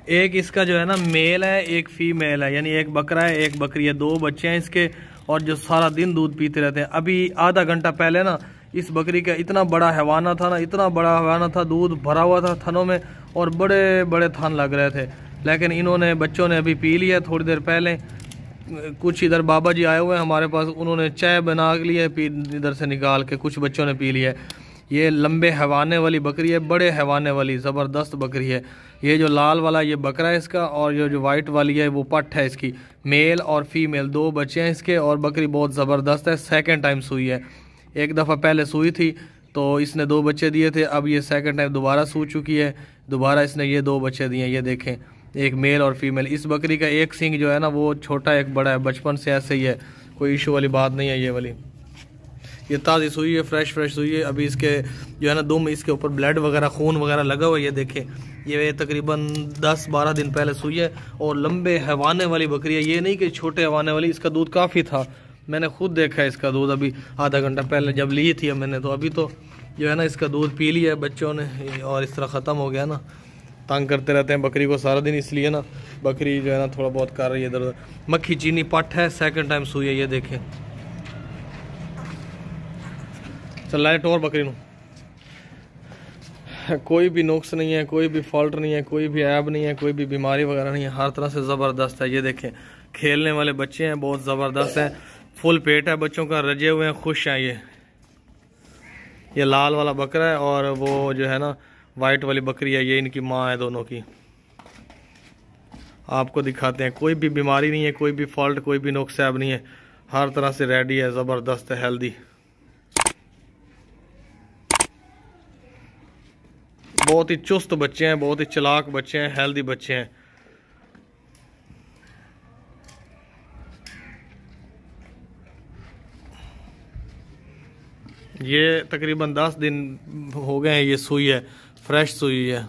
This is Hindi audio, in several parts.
एक इसका जो है ना मेल है, एक फीमेल है, यानी एक बकरा है एक बकरी है, 2 बच्चे हैं इसके, और जो सारा दिन दूध पीते रहते हैं। अभी आधा घंटा पहले ना इस बकरी का इतना बड़ा हैवाना था ना, इतना बड़ा हैवाना था, दूध भरा हुआ था थनों में और बड़े बड़े थन लग रहे थे, लेकिन इन्होंने बच्चों ने अभी पी लिया थोड़ी देर पहले। कुछ इधर बाबा जी आए हुए हैं हमारे पास, उन्होंने चाय बना लिए पी, इधर से निकाल के कुछ बच्चों ने पी लिया। ये लंबे हैवाने वाली बकरी है, बड़े हैवाने वाली ज़बरदस्त बकरी है। ये जो लाल वाला ये बकरा है इसका, और जो वाइट वाली है वो पट है इसकी। मेल और फीमेल 2 बच्चे हैं इसके, और बकरी बहुत ज़बरदस्त है। सेकंड टाइम सूई है, एक दफ़ा पहले सूई थी तो इसने 2 बच्चे दिए थे, अब ये सेकंड टाइम दोबारा सू चुकी है, दोबारा इसने ये 2 बच्चे दिए। ये देखें, एक मेल और फीमेल। इस बकरी का एक सींग जो है ना वो छोटा एक बड़ा है, बचपन से ऐसे ही है, कोई इशू वाली बात नहीं है। ये वाली ये ताज़ी सुई है, फ्रेश सुई है। अभी इसके जो है ना दुम, इसके ऊपर ब्लड वगैरह खून वगैरह लगा हुआ है। ये देखें, ये तकरीबन 10-12 दिन पहले सुई है, और लंबे हैवाने वाली बकरी है, ये नहीं कि छोटे हैवाने वाली। इसका दूध काफ़ी था, मैंने खुद देखा है इसका दूध अभी आधा घंटा पहले जब ली थी मैंने, तो अभी तो जो है ना इसका दूध पी लिया है बच्चों ने, और इस तरह ख़त्म हो गया ना। तंग करते रहते हैं बकरी को सारा दिन, इसलिए ना बकरी जो है ना थोड़ा बहुत कर रही है इधर उधर। मक्खी चीनी पट है, सेकंड टाइम सुई है। ये देखें, चल है टोर बकरी नू, कोई भी नुक्स नहीं है, कोई भी फॉल्ट नहीं है, कोई भी ऐब नहीं है, कोई भी बीमारी वगैरह नहीं है, हर तरह से ज़बरदस्त है। ये देखें, खेलने वाले बच्चे हैं, बहुत ज़बरदस्त है, फुल पेट है बच्चों का, रजे हुए हैं, खुश हैं। ये लाल वाला बकरा है, और वो जो है ना वाइट वाली बकरी है, ये इनकी माँ है दोनों की। आपको दिखाते हैं, कोई भी बीमारी नहीं है, कोई भी फॉल्ट, कोई भी नुक्स ऐब नहीं है, हर तरह से रेडी है, ज़बरदस्त है, हेल्दी। बहुत ही चुस्त बच्चे हैं, बहुत ही चालाक बच्चे हैं, हेल्दी बच्चे हैं। ये तकरीबन 10 दिन हो गए हैं ये सुई है, फ्रेश सुई है।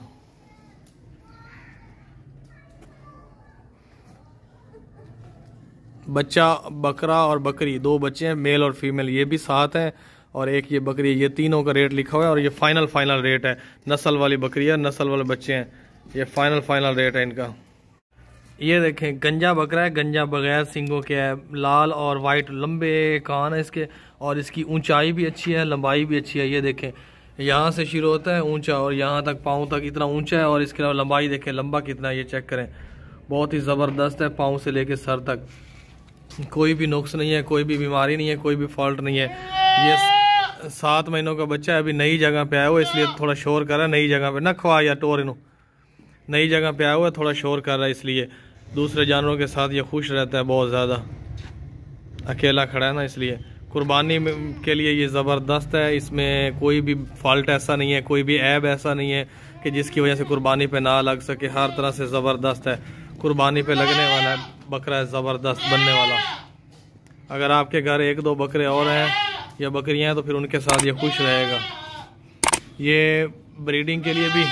बच्चा बकरा और बकरी 2 बच्चे हैं, मेल और फीमेल, ये भी साथ हैं, और एक ये बकरी, ये तीनों का रेट लिखा हुआ है, और ये फाइनल रेट है। नस्ल वाली बकरी है, नस्ल वाले बच्चे हैं, ये फाइनल रेट है इनका। ये देखें, गंजा बकरा है, गंजा बगैर सिंगों के है, लाल और वाइट लंबे कान है इसके, और इसकी ऊंचाई भी अच्छी है, लंबाई भी अच्छी है। ये देखें, यहाँ से शुरू होता है ऊंचा, और यहाँ तक पाँव तक इतना ऊंचा है, और इसके अलावा लंबाई देखें लंबा कितना है, ये चेक करें, बहुत ही ज़बरदस्त है, पाँव से लेके सर तक। कोई भी नुक्स नहीं है, कोई भी बीमारी नहीं है, कोई भी फॉल्ट नहीं है। ये 7 महीनों का बच्चा है, अभी नई जगह पे आया हुआ, इसलिए थोड़ा शोर कर रहा है। नई जगह पे ना खवा या टोर इनू, नई जगह पे आया हुआ है, थोड़ा शोर कर रहा है, इसलिए दूसरे जानवरों के साथ ये खुश रहता है बहुत ज़्यादा। अकेला खड़ा है ना, इसलिए कुर्बानी के लिए ये ज़बरदस्त है। इसमें कोई भी फॉल्ट ऐसा नहीं है, कोई भी ऐब ऐसा नहीं है कि जिसकी वजह से कुर्बानी पे ना लग सके। हर तरह से ज़बरदस्त है, कुर्बानी पे लगने वाला है बकरा है, ज़बरदस्त बनने वाला। अगर आपके घर 1-2 बकरे और हैं या बकरियां हैं तो फिर उनके साथ ये खुश रहेगा। ये ब्रीडिंग के लिए भी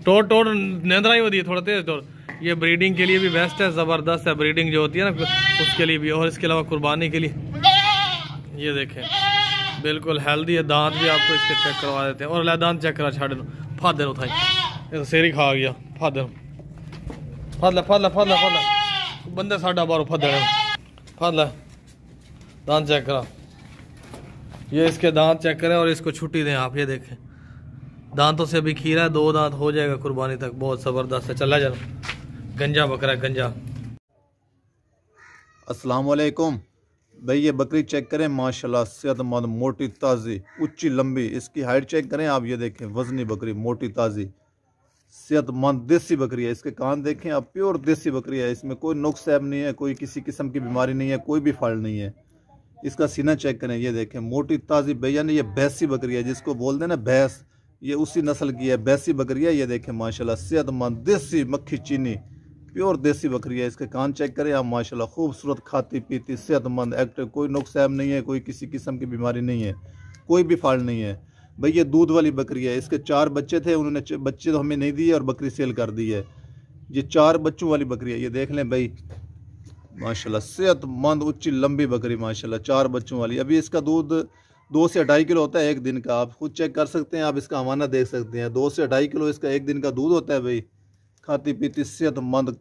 टोर नेंद्रा ही होती है, थोड़ा तेज टोर। ये ब्रीडिंग के लिए भी बेस्ट है, ज़बरदस्त है ब्रीडिंग जो होती है ना, उसके लिए भी, और इसके अलावा कुर्बानी के लिए। ये देखें, बिल्कुल हेल्दी है। दांत भी आपको इसके चेक करवा देते हैं, और दांत चेक करा छाड़ फाद देना था, ये तो शेरी खा गया। फाद बंदे साढ़ा बारो फाद दांत चेक करा, ये इसके दांत चेक करें और इसको छुट्टी दें आप। ये देखें, दांतों से अभी खीरा है, 2 दांत हो जाएगा कुर्बानी तक, बहुत ज़बरदस्त है। चला जा, गंजा बकरा है, गंजा। अस्सलाम वालेकुम भाई, ये बकरी चेक करें, माशाल्लाह सेहतमंद, मोटी ताज़ी, ऊंची लंबी। इसकी हाइट चेक करें आप, ये देखें, वजनी बकरी, मोटी ताज़ी, सेहतमंद देसी बकरी है। इसके कान देखें आप, प्योर देसी बकरी है, इसमें कोई नुक्स ऐब नहीं है, कोई किसी किस्म की बीमारी नहीं है, कोई भी फल नहीं है। इसका सीना चेक करें, ये देखें, मोटी ताज़ी भैया ने, ये भैंसी बकरी है, जिसको बोलते हैं ना भैंस, ये उसी नस्ल की है, भैंसी बकरी है। ये देखें माशाल्लाह सेहतमंद देसी मक्खी चीनी प्योर देसी बकरी है। इसके कान चेक करें आप, माशाल्लाह खूबसूरत, खाती पीती, सेहतमंद, एक्टिव, कोई नुक्स ऐब नहीं है, कोई किसी किस्म की बीमारी नहीं है, कोई भी फॉल्ट नहीं है। भाई ये दूध वाली बकरी है, इसके 4 बच्चे थे, उन्होंने बच्चे तो हमें नहीं दिए और बकरी सेल कर दी है। ये 4 बच्चों वाली बकरी है, ये देख लें भाई, माशाल्लाह सेहतमंद ऊंची लंबी बकरी, माशाल्लाह 4 बच्चों वाली। अभी इसका दूध 2 से 2.5 किलो होता है एक दिन का, आप खुद चेक कर सकते हैं, आप इसका हवाना देख सकते हैं। 2 से 2.5 किलो इसका एक दिन का दूध होता है भाई, खाती पीती सेहतमंद।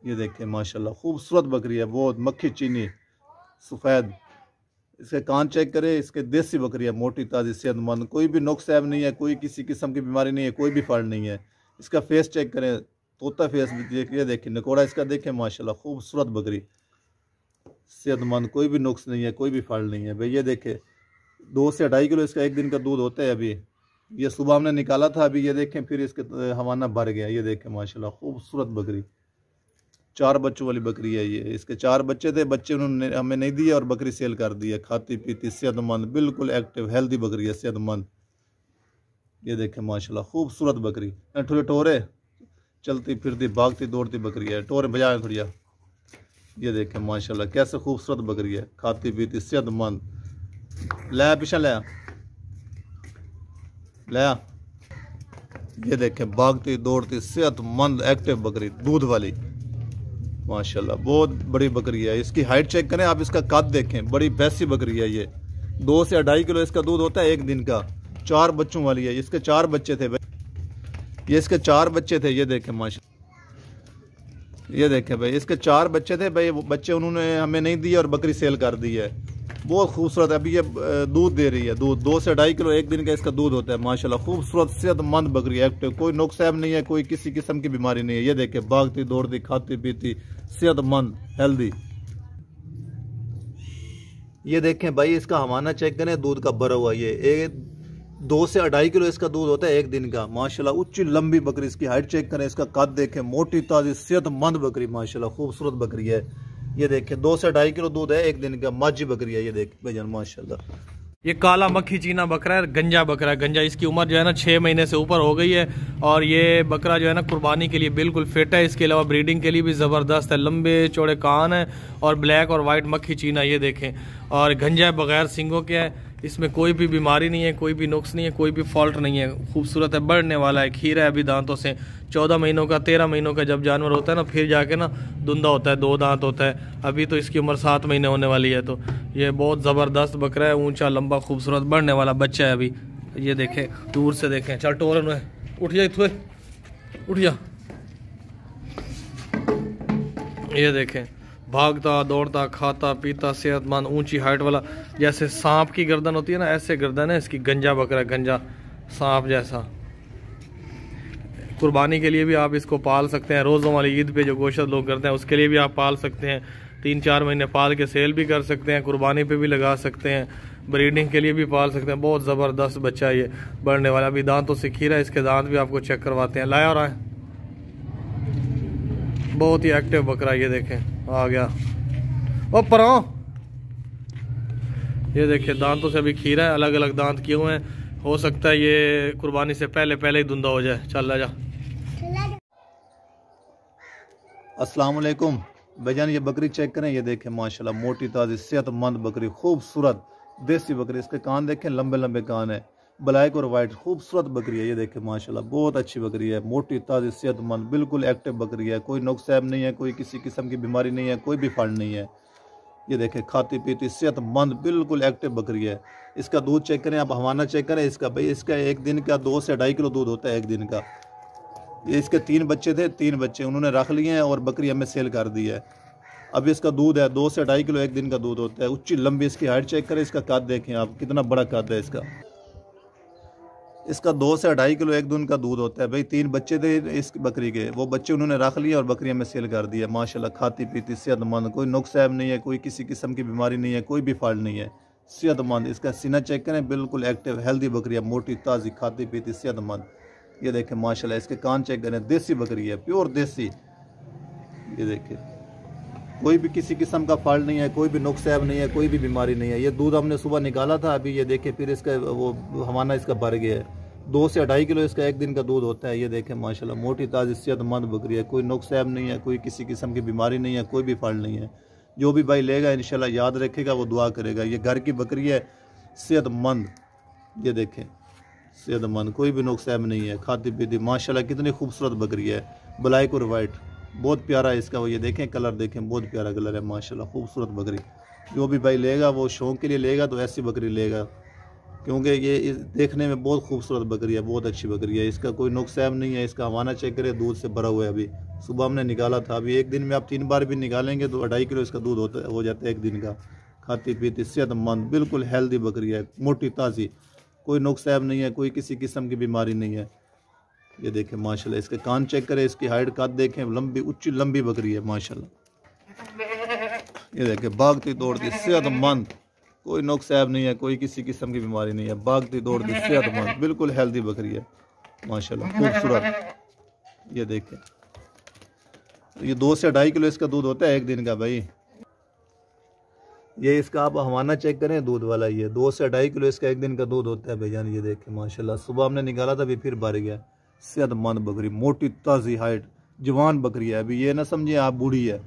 ये देखें माशाल्लाह खूबसूरत बकरी है, बहुत मक्खी चीनी सफ़ेद। इसके कान चेक करें, इसके देसी बकरी है, मोटी ताज़ी सेहतमंद, कोई भी नुक्स ऐब नहीं है, कोई किसी किस्म की बीमारी नहीं है, कोई भी फल नहीं है। इसका फेस चेक करें, तोता फेस भी देखिए, देखें नकोड़ा इसका देखें माशाल्लाह खूबसूरत बकरी सेहतमंद, कोई भी नुक्स नहीं है, कोई भी फल नहीं है। भाई ये देखें 2 से 2.5 किलो इसका एक दिन का दूध होता है। अभी ये सुबह हमने निकाला था, अभी ये देखें फिर इसके हवाना भर गया। ये देखें माशाल्लाह खूबसूरत बकरी, 4 बच्चों वाली बकरी है ये। इसके 4 बच्चे थे, बच्चे उन्होंने हमें नहीं दिए और बकरी सेल कर दी है। खाती पीती सेहतमंद, बिल्कुल एक्टिव हेल्दी बकरी है, सेहतमंद। ये देखें माशाल्लाह खूबसूरत बकरी, थोड़े टोरे चलती फिरती भागती दौड़ती बकरी है, टोरे बजाए थोड़िया। ये देखें माशाल्लाह कैसे खूबसूरत बकरी है, खाती पीती सेहतमंद। लाया पीछा लाया लाया। ये देखें भागती दौड़ती सेहतमंद एक्टिव बकरी, दूध वाली माशाल्लाह, बहुत बड़ी बकरी है। इसकी हाइट चेक करें आप, इसका कद देखें, बड़ी भैंसी बकरी है ये। 2 से 2.5 किलो इसका दूध होता है एक दिन का। 4 बच्चों वाली है, इसके 4 बच्चे थे भाई, ये इसके 4 बच्चे थे। ये देखें माशाल्लाह, ये देखें भाई इसके 4 बच्चे थे भाई, बच्चे उन्होंने हमें नहीं दिए और बकरी सेल कर दी है। बहुत खूबसूरत है, अभी ये दूध दे रही है, दूध 2 से 2.5 किलो एक दिन का इसका दूध होता है माशाल्लाह। खूबसूरत सेहतमंद बकरी एक्टिव, कोई नुक्स ऐब नहीं है, कोई किसी किस्म की बीमारी नहीं है। ये देखें भागती दौड़ती खाती पीती सेहतमंद हेल्दी। ये देखें भाई इसका हवाना चेक करें, दूध का भरा हुआ। ये 2 से 2.5 किलो इसका दूध होता है एक दिन का माशाल्लाह। ऊंची लंबी बकरी, इसकी हाइट चेक करें, इसका कद देखें, मोटी ताजी सेहतमंद बकरी माशाल्लाह, खूबसूरत बकरी है। ये देखें 2 से 2.5 किलो दूध है एक दिन का, माझी बकरी है। ये देख भाईजान माशाल्लाह, ये काला मक्खी चीना बकरा है, गंजा बकरा है। गंजा इसकी उम्र जो है ना 6 महीने से ऊपर हो गई है और ये बकरा जो है ना कुर्बानी के लिए बिल्कुल फिट है। इसके अलावा ब्रीडिंग के लिए भी ज़बरदस्त है, लंबे चौड़े कान है और ब्लैक और वाइट मक्खी चीना। ये देखें, और गंजा बगैर सिंगों के है, इसमें कोई भी बीमारी नहीं है, कोई भी नुक्स नहीं है, कोई भी फॉल्ट नहीं है। खूबसूरत है, बढ़ने वाला है, खीरा है अभी दांतों से। 14 महीनों का 13 महीनों का जब जानवर होता है ना, फिर जाके ना धुंधा होता है, 2 दांत होता है। अभी तो इसकी उम्र 7 महीने होने वाली है। तो ये बहुत ज़बरदस्त बकरा है, ऊंचा लंबा खूबसूरत बढ़ने वाला बच्चा है अभी। ये देखें, दूर से देखें, चल टोरन है, उठ जा इथुए, उठ जा। ये देखें भागता दौड़ता खाता पीता सेहतमंद, ऊंची हाइट वाला, जैसे सांप की गर्दन होती है ना, ऐसे गर्दन है इसकी। गंजा बकरा, गंजा सांप जैसा। कुर्बानी के लिए भी आप इसको पाल सकते हैं, रोज़ों वाली ईद पे जो गोश्त लोग करते हैं उसके लिए भी आप पाल सकते हैं। 3-4 महीने पाल के सेल भी कर सकते हैं, कुर्बानी पे भी लगा सकते हैं, ब्रीडिंग के लिए भी पाल सकते हैं। बहुत ज़बरदस्त बच्चा है ये, बढ़ने वाला। अभी दांतों से खीरा, इसके दांत भी आपको चेक करवाते हैं। लाया और आए, बहुत ही एक्टिव बकरा। ये देखें आ गया ओ परो। ये देखिए दांतों से अभी खीरा है, अलग अलग दांत किए हुए हैं। हो सकता है ये कुर्बानी से पहले ही धुंधा हो जाए। चल जा। अस्सलाम वालेकुम भाईजान, ये बकरी चेक करें। ये देखें माशाल्लाह मोटी ताज़ी सेहतमंद बकरी, खूबसूरत देसी बकरी। इसके कान देखें, लंबे लंबे कान है, ब्लैक और वाइट, खूबसूरत बकरी है। ये देखें माशाल्लाह बहुत अच्छी बकरी है, मोटी ताज़ी सेहतमंद, बिल्कुल एक्टिव बकरी है। कोई नुक्स ऐब नहीं है, कोई किसी किस्म की बीमारी नहीं है, कोई भी फल नहीं है। ये देखें खाती पीती सेहतमंद बिल्कुल एक्टिव बकरी है। इसका दूध चेक करें आप, हवाना चेक करें इसका। भाई इसका एक दिन का 2 से 2.5 किलो दूध होता है एक दिन का। ये इसके 3 बच्चे थे, 3 बच्चे उन्होंने रख लिए हैं और बकरी हमें सेल कर दी है। अब इसका दूध है 2 से 2.5 किलो एक दिन का दूध होता है। ऊंची लंबी इसकी हाइट चेक करें, इसका कद देखें आप, कितना बड़ा कद है इसका। इसका 2 से 2.5 किलो एक दिन का दूध होता है। भाई 3 बच्चे थे इस बकरी के, वो बच्चे उन्होंने रख लिए और बकरी हमें सेल कर दी है। माशाल्लाह खाती पीती सेहतमंद, कोई नुक्स ऐब नहीं है, कोई किसी किस्म की बीमारी नहीं है, कोई भी फल नहीं है, सेहतमंद। इसका सीना चेक करें, बिल्कुल एक्टिव हेल्दी बकरी है, मोटी ताज़ी खाती पीती सेहतमंद। ये देखें माशाल्लाह, इसके कान चेक करें, देसी बकरी है, प्योर देसी। ये देखें कोई भी किसी किस्म का फल नहीं है, कोई भी नुक्स ऐब नहीं है, कोई भी बीमारी नहीं है। ये दूध हमने सुबह निकाला था, अभी ये देखें फिर इसका वो हवाना इसका भर गया है। 2 से 2.5 किलो इसका एक दिन का दूध होता है। ये देखें माशाल्लाह मोटी ताज़ी सेहतमंद बकरी है, कोई नुक्स ऐब नहीं है, कोई किसी किस्म की बीमारी नहीं है, कोई भी फल नहीं है। जो भी भाई लेगा इंशाल्लाह याद रखेगा, वो दुआ करेगा। ये घर की बकरी है, सेहतमंद। ये देखें सेहतमंद, कोई भी नुक्स ऐब नहीं है, खाती पीती माशाल्लाह कितनी खूबसूरत बकरी है, ब्लैक और वाइट, बहुत प्यारा है इसका। वो ये देखें कलर देखें, बहुत प्यारा कलर है माशाल्लाह, खूबसूरत बकरी। जो भी भाई लेगा वो शौक के लिए लेगा तो ऐसी बकरी लेगा। क्योंकि ये देखने में बहुत खूबसूरत बकरी है, बहुत अच्छी बकरी है। इसका कोई नुकसान नहीं है। इसका हवाना चेक करें, दूध से भरा हुआ है। अभी सुबह हमने निकाला था। अभी एक दिन में आप 3 बार भी निकालेंगे तो 2.5 किलो इसका दूध हो जाता है एक दिन का। खाती पीती सेहतमंद बिल्कुल हेल्दी बकरी है, मोटी ताज़ी, कोई नुकसान नहीं है, कोई किसी किस्म की बीमारी नहीं है। ये देखें माशाल्लाह, इसके कान चेक करें, इसकी हाइट कद देखें, लंबी ऊंची लंबी बकरी है माशाल्लाह। ये देखें भागती दौड़ती सेहतमंद, कोई नुकसान नहीं है, कोई किसी किस्म की बीमारी नहीं है। भागती दौड़ती सेहतमंद बिल्कुल हेल्दी बकरी है माशाल्लाह, खूबसूरत। ये देखें, ये 2 से 2.5 किलो इसका दूध होता है एक दिन का भाई। ये इसका आप हवाना चेक करें दूध वाला, ये 2 से 2.5 किलो इसका एक दिन का दूध होता है भैया। ये देखें माशाल्लाह, सुबह हमने निकाला था, अभी फिर भर गया। सेहतमंद बकरी, मोटी ताज़ी हाइट, जवान बकरी है। अभी ये ना समझिए आप बूढ़ी है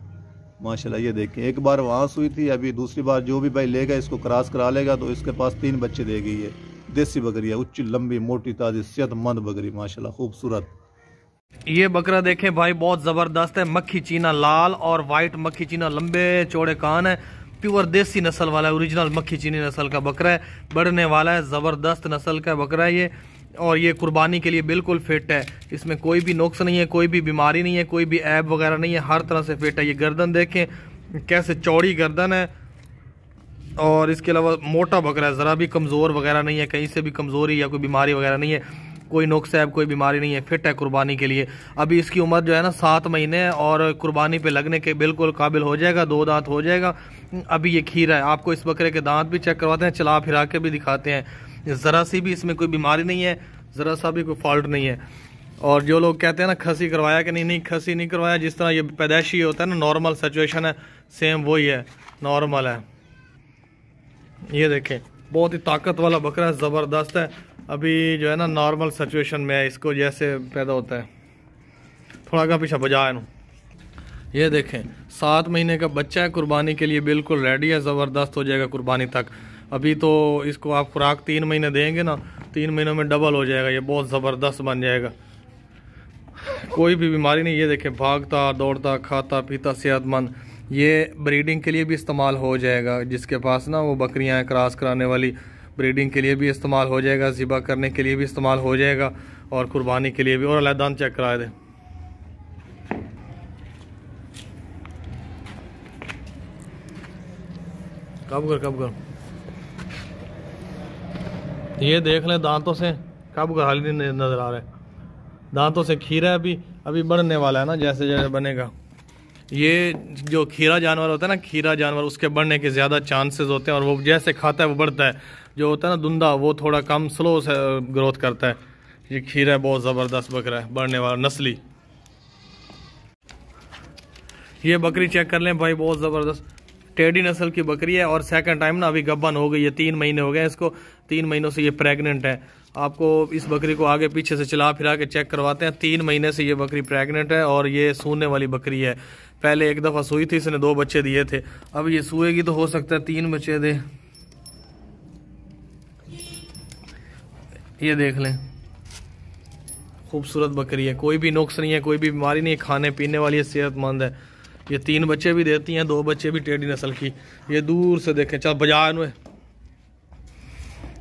माशाल्लाह। ये देखें, एक बार वहाँ हुई थी, अभी दूसरी बार जो भी भाई लेगा इसको क्रॉस करा लेगा तो इसके पास 3 बच्चे दे गई है। देसी बकरी है, ऊंची लंबी मोटी ताज़ी सेहतमंद बकरी माशाल्लाह, खूबसूरत। ये बकरा देखें भाई, बहुत ज़बरदस्त है। मक्खी चीना लाल और वाइट मक्खी चीना, लंबे चौड़े कान है, प्योर देसी नस्ल वाला है, ओरिजिनल मक्खी चीनी नस्ल का बकरा है, बढ़ने वाला है, ज़बरदस्त नस्ल का बकरा है ये। और ये कुर्बानी के लिए बिल्कुल फिट है। इसमें कोई भी नुक्स नहीं है, कोई भी बीमारी नहीं है, कोई भी ऐब वगैरह नहीं है, हर तरह से फिट है। ये गर्दन देखें कैसे चौड़ी गर्दन है, और इसके अलावा मोटा बकरा है, ज़रा भी कमज़ोर वगैरह नहीं है, कहीं से भी कमज़ोरी या कोई बीमारी वगैरह नहीं है, कोई नुक्स है, कोई बीमारी नहीं है, फिट है कुर्बानी के लिए। अभी इसकी उम्र जो है ना 7 महीने है और कुर्बानी पे लगने के बिल्कुल काबिल हो जाएगा, 2 दांत हो जाएगा। अभी ये खीरा है, आपको इस बकरे के दांत भी चेक करवाते हैं, चला फिरा के भी दिखाते हैं। ज़रा सी भी इसमें कोई बीमारी नहीं है, ज़रा सा भी कोई फॉल्ट नहीं है। और जो लोग कहते हैं ना खसी करवाया कि नहीं, खसी नहीं करवाया, जिस तरह ये पैदाइशी होता है ना, नॉर्मल सिचुएशन है, सेम वही है, नॉर्मल है। ये देखें, बहुत ही ताकत वाला बकरा है, ज़बरदस्त है। अभी जो है ना नॉर्मल सिचुएशन में है, इसको जैसे पैदा होता है, थोड़ा आगे पीछे बजा है। ये देखें 7 महीने का बच्चा है, कुर्बानी के लिए बिल्कुल रेडी है, ज़बरदस्त हो जाएगा कुर्बानी तक। अभी तो इसको आप खुराक 3 महीने देंगे ना, 3 महीनों में डबल हो जाएगा, ये बहुत ज़बरदस्त बन जाएगा, कोई भी बीमारी नहीं। ये देखें भागता दौड़ता खाता पीता सेहतमंद। ये ब्रीडिंग के लिए भी इस्तेमाल हो जाएगा, जिसके पास ना वो बकरियां हैं क्रॉस कराने वाली, ब्रीडिंग के लिए भी इस्तेमाल हो जाएगा, ज़िबा करने के लिए भी इस्तेमाल हो जाएगा, और कुर्बानी के लिए भी। और अलहदान चेक करा दे, कब कर ये देख लें, दांतों से कब कर हाल नहीं नजर आ रहा है, दांतों से खीरा है, अभी बढ़ने वाला है ना, जैसे जैसे बनेगा। ये जो खीरा जानवर होता है ना, खीरा जानवर, उसके बढ़ने के ज़्यादा चांसेस होते हैं, और वो जैसे खाता है वो बढ़ता है। जो होता है ना धुंधा, वो थोड़ा कम स्लो से ग्रोथ करता है। ये खीरा बहुत ज़बरदस्त बकरा है, बढ़ने वाला नस्ली। ये बकरी चेक कर लें भाई, बहुत ज़बरदस्त टेडी नस्ल की बकरी है, और सेकंड टाइम ना अभी गब्बन हो गई है, 3 महीने हो गए इसको, 3 महीनों से ये प्रेग्नेंट है। आपको इस बकरी को आगे पीछे से चला फिरा के चेक करवाते हैं। 3 महीने से ये बकरी प्रेग्नेंट है, और ये सूने वाली बकरी है। पहले एक दफ़ा सूई थी, इसने 2 बच्चे दिए थे, अब ये सूएगी तो हो सकता है 3 बच्चे दे। ये देख लें, खूबसूरत बकरी है, कोई भी नुक्स नहीं है, कोई भी बीमारी नहीं है, खाने पीने वाली है, सेहतमंद है। ये 3 बच्चे भी देती हैं, 2 बच्चे भी टेडी नस्ल की। ये दूर से देखें, चल बाजार में,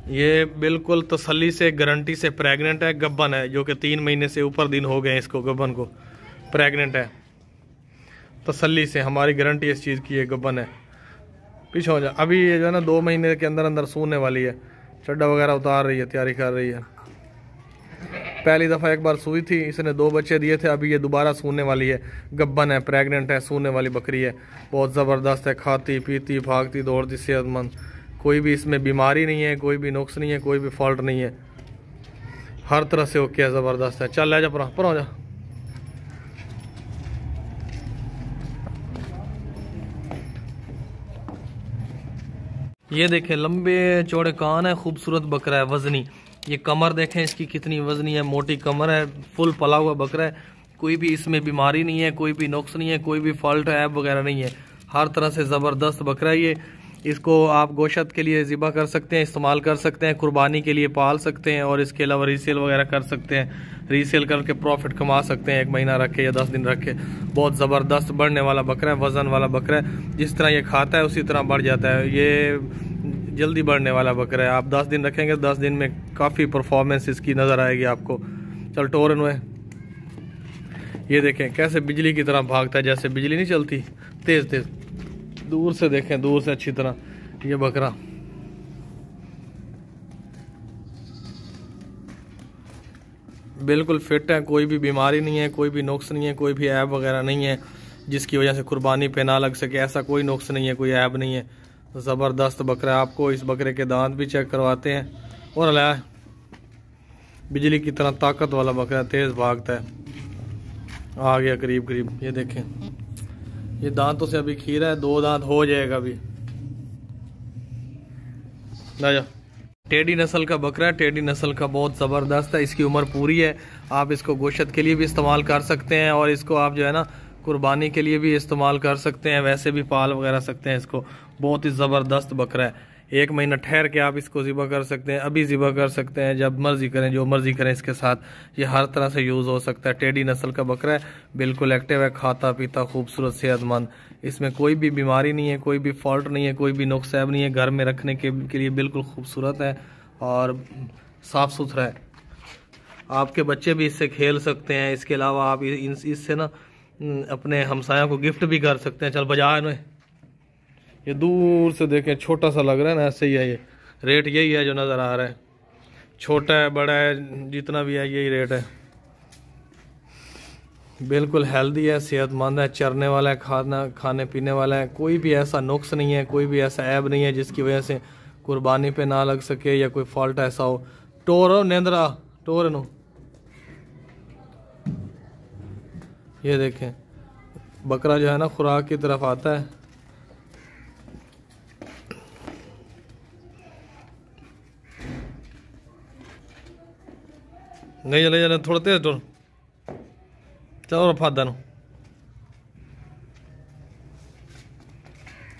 ये बिल्कुल तसल्ली से गारंटी से प्रेग्नेंट है, गब्बन है, जो कि 3 महीने से ऊपर दिन हो गए इसको, गब्बन को प्रेग्नेंट है, तसल्ली से हमारी गारंटी इस चीज़ की है, गब्बन है। पीछे हो जा, अभी ये जो है ना 2 महीने के अंदर अंदर सूने वाली है, चड्डा वगैरह उतार रही है, तैयारी कर रही है। पहली दफ़ा एक बार सूई थी, इसने 2 बच्चे दिए थे, अभी ये दोबारा सूने वाली है, गब्बन है, प्रेग्नेंट है, सूने वाली बकरी है, बहुत ज़बरदस्त है, खाती पीती भागती दौड़ती सेहतमंद, कोई भी इसमें बीमारी नहीं है, कोई भी नुक्स नहीं है, कोई भी फॉल्ट नहीं है, हर तरह से ओके है, ज़बरदस्त है। चल ले जा पर हो जा। ये देखें लंबे चौड़े कान है, खूबसूरत बकरा है, वजनी। ये कमर देखें इसकी कितनी वजनी है, मोटी कमर है, फुल पला हुआ बकरा है, कोई भी इसमें बीमारी नहीं है, कोई भी नुक्स नहीं है, कोई भी फॉल्ट ऐब वगैरह नहीं है, हर तरह से ज़बरदस्त बकरा है ये। इसको आप गोश्त के लिए ज़िबा कर सकते हैं, इस्तेमाल कर सकते हैं, कुर्बानी के लिए पाल सकते हैं, और इसके अलावा रीसेल वगैरह कर सकते हैं, रीसेल करके प्रॉफिट कमा सकते हैं, 1 महीना रख के या 10 दिन रख के। बहुत ज़बरदस्त बढ़ने वाला बकरा है, वज़न वाला बकरा है, जिस तरह ये खाता है उसी तरह बढ़ जाता है। ये जल्दी बढ़ने वाला बकरा है। आप 10 दिन रखेंगे, 10 दिन में काफ़ी परफॉर्मेंस इसकी नज़र आएगी आपको। चल टोरन हुए, ये देखें कैसे बिजली की तरह भागता है, जैसे बिजली नहीं चलती, तेज़ तेज़। दूर से देखें, दूर से अच्छी तरह ये बकरा। बिल्कुल फिट है, कोई भी बीमारी नहीं है, कोई भी नुक्स नहीं है, कोई भी ऐब वगैरह नहीं है जिसकी वजह से कुर्बानी पे ना लग सके। ऐसा कोई नुक्स नहीं है, कोई ऐब नहीं है। ज़बरदस्त बकरा है। आपको इस बकरे के दांत भी चेक करवाते हैं। और अला बिजली की तरह ताकत वाला बकरा, तेज़ भागता है। आ गया करीब करीब, ये देखें, ये दांतों से अभी खीरा है, 2 दांत हो जाएगा अभी। ला जा। टेडी नस्ल का बकरा है, टेडी नस्ल का बहुत ज़बरदस्त है। इसकी उम्र पूरी है। आप इसको गोश्त के लिए भी इस्तेमाल कर सकते हैं और इसको आप जो है ना कुर्बानी के लिए भी इस्तेमाल कर सकते हैं, वैसे भी पाल वगैरह सकते हैं इसको। बहुत ही ज़बरदस्त बकरा है। 1 महीना ठहर के आप इसको ज़िबा कर सकते हैं, अभी ज़िबा कर सकते हैं, जब मर्ज़ी करें, जो मर्ज़ी करें इसके साथ। ये हर तरह से यूज़ हो सकता है। टेडी नस्ल का बकरा है, बिल्कुल एक्टिव है, खाता पीता, खूबसूरत, सेहतमंद। इसमें कोई भी बीमारी नहीं है, कोई भी फॉल्ट नहीं है, कोई भी नुक्स ऐब नहीं है। घर में रखने के लिए बिल्कुल खूबसूरत है और साफ़ सुथरा है। आपके बच्चे भी इससे खेल सकते हैं। इसके अलावा आप इससे ना अपने हमसायों को गिफ्ट भी कर सकते हैं। चल बजा इन्हें। ये दूर से देखें, छोटा सा लग रहा है ना, ऐसे ही है। ये रेट यही है जो नज़र आ रहा है। छोटा है, बड़ा है, जितना भी है यही रेट है। बिल्कुल हेल्दी है, सेहतमंद है, चरने वाला है, खाने पीने वाला है। कोई भी ऐसा नुक्स नहीं है, कोई भी ऐसा ऐब नहीं है जिसकी वजह से कुर्बानी पे ना लग सके या कोई फॉल्ट ऐसा हो। टोरो नेंद्रा टोर नो, ये देखें बकरा जो है ना खुराक की तरफ आता है। नहीं चले जाने, थोड़ा तेज टोर, चलो रफादा नो।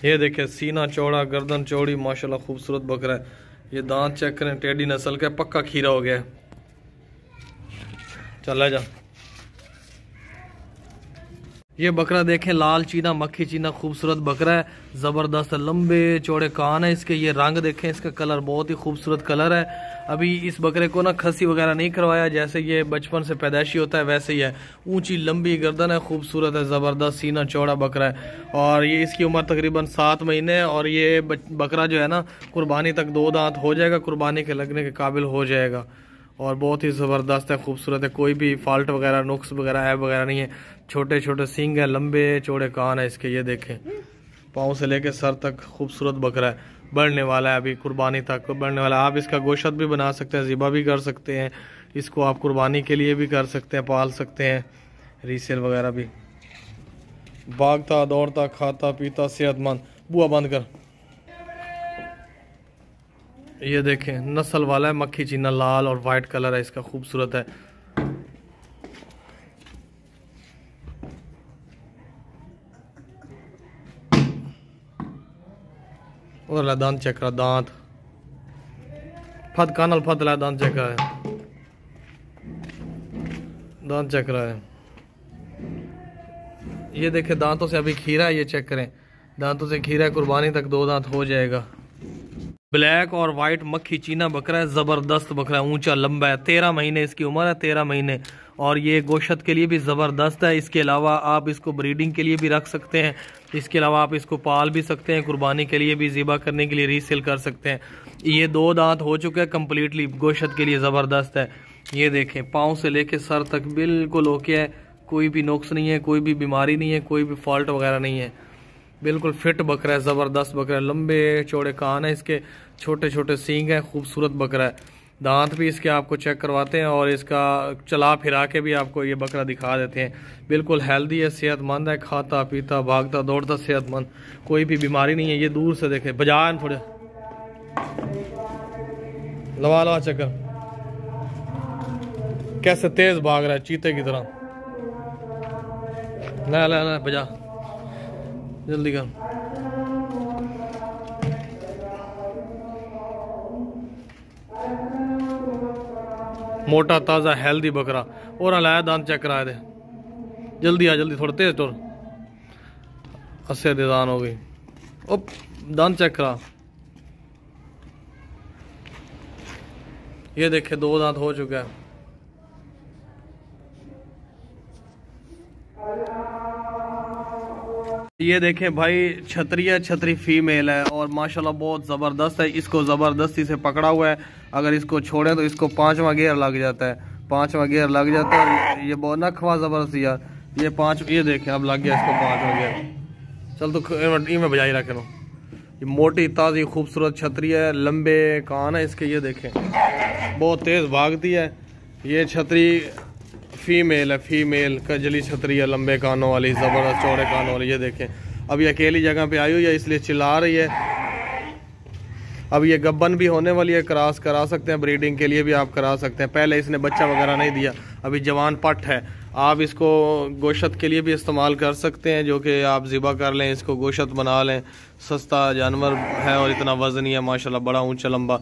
ये देखें सीना चौड़ा, गर्दन चौड़ी, माशाल्लाह खूबसूरत बकरा है। ये दांत चेक करें, टेडी नस्ल का, पक्का खीरा हो गया है। चला जा। ये बकरा देखें, लाल चीना, मक्खी चीना, खूबसूरत बकरा है, ज़बरदस्त, लंबे चौड़े कान है इसके। ये रंग देखें, इसका कलर बहुत ही खूबसूरत कलर है। अभी इस बकरे को ना खस्सी वगैरह नहीं करवाया, जैसे ये बचपन से पैदाइशी होता है वैसे ही है। ऊंची लंबी गर्दन है, खूबसूरत है, ज़बरदस्त, सीना चौड़ा बकरा है। और ये इसकी उम्र तकरीबन 7 महीने है। और ये बकरा जो है ना कुर्बानी तक 2 दांत हो जाएगा, कुर्बानी के लगने के काबिल हो जाएगा। और बहुत ही ज़बरदस्त है, खूबसूरत है, कोई भी फॉल्ट वगैरह, नुक्स वगैरह, ऐब वगैरह नहीं है। छोटे छोटे सींग है, लंबे चौड़े कान है इसके। ये देखें, पाँव से लेके सर तक खूबसूरत बकरा है। बढ़ने वाला है, अभी कुर्बानी तक बढ़ने वाला है। आप इसका गोश्त भी बना सकते हैं, ज़िबा भी कर सकते हैं। इसको आप कुर्बानी के लिए भी कर सकते हैं, पाल सकते हैं, रीसेल वगैरह भी। भागता दौड़ता, खाता पीता, सेहतमंद। बुआ बंद कर। ये देखें नस्ल वाला है, मक्खी चीना, लाल और वाइट कलर है इसका, खूबसूरत है। और दांत चेक करा, दांत फत कानल फत ला, दांत चेक करा है, दांत चेक करा है। ये देखें दांतों से अभी खीरा है, ये चेक करें, दांतों से खीरा है, कुर्बानी तक 2 दांत हो जाएगा। ब्लैक और वाइट मक्खी चीना बकरा है, ज़बरदस्त बकरा है, ऊंचा लंबा है। 13 महीने इसकी उम्र है, 13 महीने। और ये गोश्त के लिए भी ज़बरदस्त है। इसके अलावा आप इसको ब्रीडिंग के लिए भी रख सकते हैं। इसके अलावा आप इसको पाल भी सकते हैं, कुर्बानी के लिए भी, ज़िबा करने के लिए रीसेल कर सकते हैं। ये 2 दांत हो चुके हैं कम्प्लीटली, गोश्त के लिए ज़बरदस्त है। ये देखें पाँव से लेके सर तक बिल्कुल ओके है, कोई भी नुक्स नहीं है, कोई भी बीमारी नहीं है, कोई भी फॉल्ट वगैरह नहीं है। बिल्कुल फिट बकरा है, ज़बरदस्त बकरा है। लंबे चौड़े कान है इसके, छोटे छोटे सींग है, खूबसूरत बकरा है। दांत भी इसके आपको चेक करवाते हैं और इसका चला फिरा के भी आपको ये बकरा दिखा देते हैं। बिल्कुल हेल्दी है, सेहतमंद है, खाता पीता, भागता दौड़ता, सेहतमंद, कोई भी बीमारी नहीं है। ये दूर से देखें, बजान थोड़े लवा लवा चक्कर, कैसे तेज भाग रहा है, चीते की तरह। ला ला ला बजा, जल्दी कर। मोटा ताज़ा हेल्दी बकरा। और अलाया दांत चेक करा दे, जल्दी आ, जल्दी, थोड़ा तेज टोर। अस्से दान हो गई। ओ दांत चेक करा, ये देखे 2 दांत हो चुका है। ये देखें भाई, छतरी फीमेल है और माशाल्लाह बहुत ज़बरदस्त है। इसको ज़बरदस्ती से पकड़ा हुआ है, अगर इसको छोड़ें तो इसको 5वां गेयर लग जाता है। 5वां गेयर लग जाता है। ये बहुत नखवा ज़बरदस्त यार। ये देखें अब लग गया इसको 5वां गेयर। चल तो में बजाई रखे लो। ये मोटी ताज़ी खूबसूरत छतरी है, लंबे कान है इसके। ये देखें बहुत तेज़ भागती है। ये छतरी फीमेल है, फीमेल कजली छतरी है, लंबे कानों वाली, ज़बरदस्त चौड़े कानों वाली। ये देखें अब ये अकेली जगह पे आई हुई है इसलिए चिल्ला रही है। अब ये गब्बन भी होने वाली है, क्रॉस करा सकते हैं, ब्रीडिंग के लिए भी आप करा सकते हैं। पहले इसने बच्चा वगैरह नहीं दिया, अभी जवान पट है। आप इसको गोश्त के लिए भी इस्तेमाल कर सकते हैं, जो कि आप ज़िबा कर लें, इसको गोश्त बना लें। सस्ता जानवर है और इतना वज़नी है माशाल्लाह, बड़ा ऊंचा लंबा।